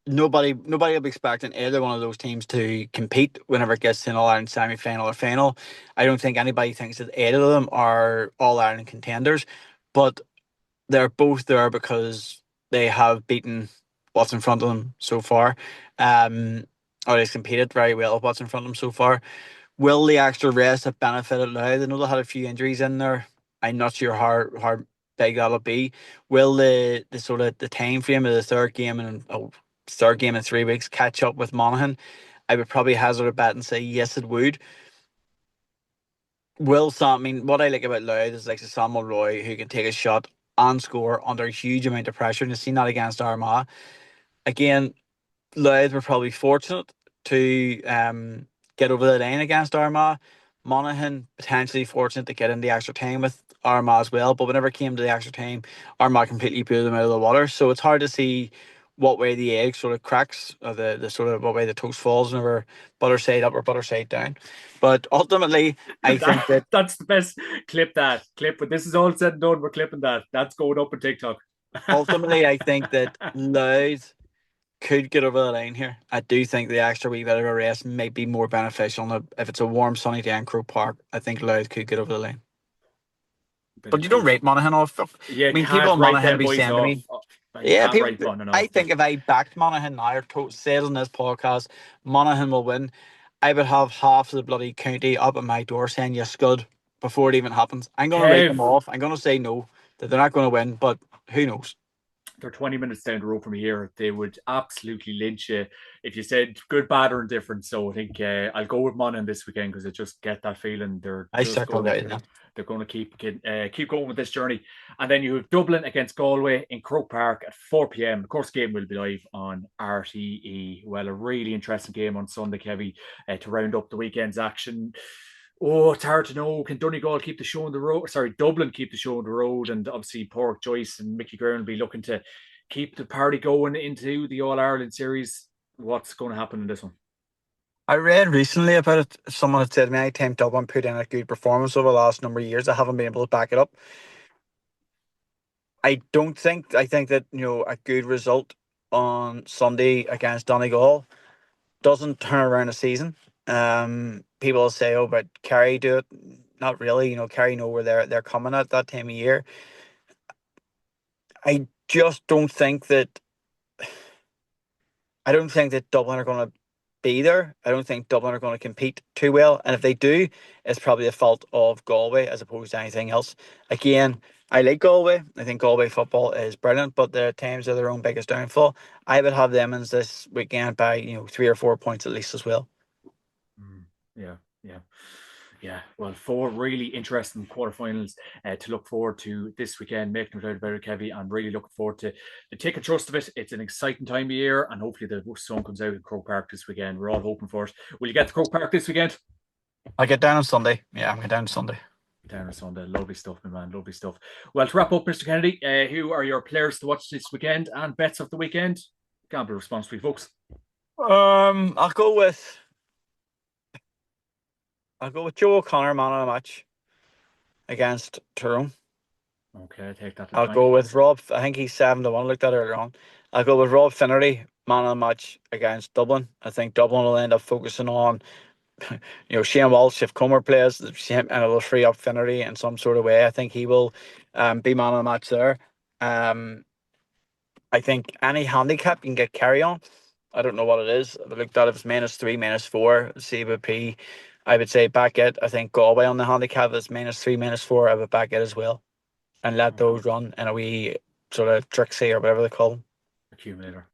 nobody will be expecting either one of those teams to compete whenever it gets to an All Ireland semi final or final. I don't think anybody thinks that either of them are All Ireland contenders, but they're both there because they have beaten what's in front of them so far. Um, or they've competed very well with what's in front of them so far. Will the extra rest have benefited Louth? I know they had a few injuries in there. I'm not sure how big that'll be. Will the sort of the time frame of the third game in 3 weeks catch up with Monaghan? I would probably hazard a bet and say yes, it would. Will Sam? I mean, what I like about Louth is like Samuel Roy, who can take a shot and score under a huge amount of pressure, and you've seen that against Armagh. Again, Louth were probably fortunate to get over the line against Armagh. Monaghan potentially fortunate to get in the extra time with Armagh as well, but whenever it came to the extra time, Armagh completely blew them out of the water. So it's hard to see what way the egg sort of cracks, or the sort of what way the toast falls whenever butter side up or butter side down. But ultimately, I think that That's the best clip. That clip. When this is all said and done, we're clipping that. That's going up on TikTok. Louth could get over the line here. I do think the extra wee bit of a rest might be more beneficial. If it's a warm, sunny day in Croke Park, I think Louth could get over the line. Bit But of you don't good. rate Monaghan off. I You mean, people can't in write Monaghan them be boys saying to off. me, You yeah, can't people. write Monaghan I off. think if I backed Monaghan now or said on this podcast, Monaghan will win, I would have half of the bloody county up at my door saying you scud before it even happens. I'm going to write them Kev, off. I'm going to say no, that they're not going to win, but who knows? they're 20 minutes down the road from here. They would absolutely lynch you if you said good, bad, or indifferent. So I think I'll go with Monaghan this weekend because I just get that feeling they're I just circled going out to now. they're going to keep going with this journey. And then you have Dublin against Galway in Croke Park at 4 p.m. Of course, game will be live on RTE. Well, a really interesting game on Sunday, Kevy, to round up the weekend's action. Oh, it's hard to know. Can Donegal keep the show on the road? Sorry, Dublin keep the show on the road, and obviously Pork Joyce and Mickey Girl will be looking to keep the party going into the All Ireland series. What's going to happen in this one? I read recently about it. Someone had said to me, I think Dublin put in a good performance over the last number of years. I haven't been able to back it up. I don't think. I think that a good result on Sunday against Donegal doesn't turn around a season. People say, "Oh, but Kerry do it." Not really. Kerry know where they're coming at that time of year. I just don't think that. I don't think that Dublin are going to be there. I don't think Dublin are going to compete too well. And if they do, it's probably a fault of Galway as opposed to anything else. Again, I like Galway. I think Galway football is brilliant, but the times are their own biggest downfall. I would have them as this weekend by 3 or 4 points at least as well. Mm, yeah, yeah. Yeah, well, four really interesting quarterfinals to look forward to this weekend. Make no doubt about it, Kevy. I'm really looking forward to the take a trust of it. It's an exciting time of year, and hopefully the sun comes out in Croke Park this weekend. We're all hoping for it. Will you get to Croke Park this weekend? I get down on Sunday. Yeah, I'm going down on Sunday. Down on Sunday. Lovely stuff, my man. Lovely stuff. Well, to wrap up, Mr. Kennedy, who are your players to watch this weekend and bets of the weekend? Gamble responsibly, folks. I'll go with Joe O'Connor man of the match against Tyrone. Okay, take that to the I'll bank. go with Rob. I think he's 7-1. I looked at it earlier on. I'll go with Rob Finnerty, man of the match against Dublin. I think Dublin will end up focusing on, Shane Walsh. If Comer plays, and it'll free up Finnerty in some sort of way. I think he will be man of the match there. Um, I think any handicap you can get Kerry on. I don't know what it is. I looked at it, it's -3, -4. CVP, I would say back it. I think Galway on the handicap is -3, -4. I would back it as well and let Okay. those run in a wee sort of tricksy or whatever they call them. Accumulator.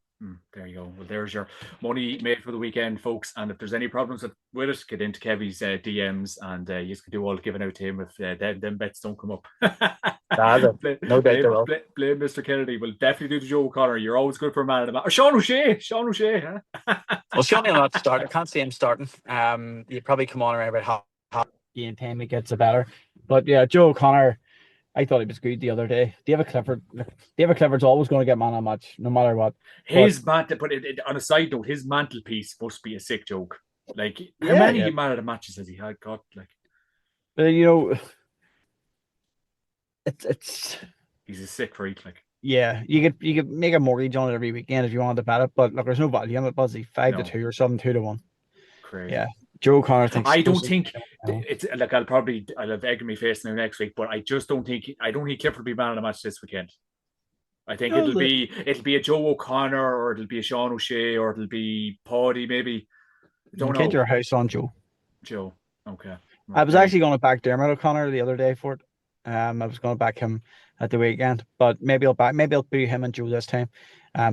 There you go. Well, there's your money made for the weekend, folks. And if there's any problems with it, get into Kevy's DMs, and you can do all the giving out to him if them bets don't come up. blame, No doubt they will. blame Mr. Kennedy. We'll definitely do the Joe O'Connor. You're always good for a man of the match. Or Sean O'Shea. Sean O'Shea. Huh? Well, Sean will not start. I can't see him starting. He'd probably come on around about half. Game time it gets better. But yeah, Joe O'Connor, I thought he was good the other day. David Clifford's always going to get man of the match, no matter what. His mantle, but on a side note, his mantelpiece must be a sick joke. Like, how many man of the matches has he had? God, like, but you know, it's he's a sick freak. Like, yeah, you could make a mortgage on it every weekend if you wanted to bet it, but look, there's no value on it. Buzzy 5-2 or something, 2-1. Crazy. Yeah, Joe O'Connor thinks. I don't think it's like I'll have egg in my face now next week, but I just don't think Clifford will be man of the match this weekend. I think it'll be a Joe O'Connor, or it'll be a Sean O'Shea, or it'll be Paddy maybe. Don't know. Get your house on Joe. Joe. Okay. I was actually going to back Dermot O'Connor the other day for it. I was going to back him at the weekend, but maybe I'll put him and Joe this time,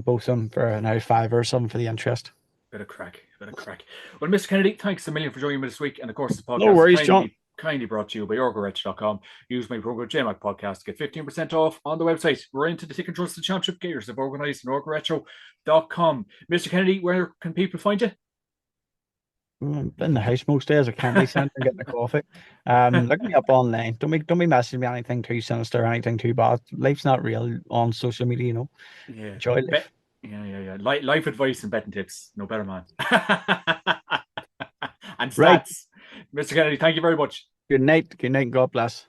both of them for an out 5 or something for the interest. Bit of crack. Well, Mr. Kennedy, thanks a million for joining me this week, and of course, the podcast. No worries, John. Kindly brought to you by orgorich.com. Use my program JMac podcast to get 15% off on the website. We're into the Tick and Trust the Championship. Get yourself organised on orgorich.com. Mr. Kennedy, where can people find you? I'm in the house most days. I can't be sent and getting a coffee. Look me up online. Don't be messaging me anything too sinister or anything too bad. Life's not real on social media, you know. Yeah. Enjoy life. Yeah. Life advice and betting tips. No better man. And stats. Right. Mr. Kennedy, thank you very much. Good night. God bless.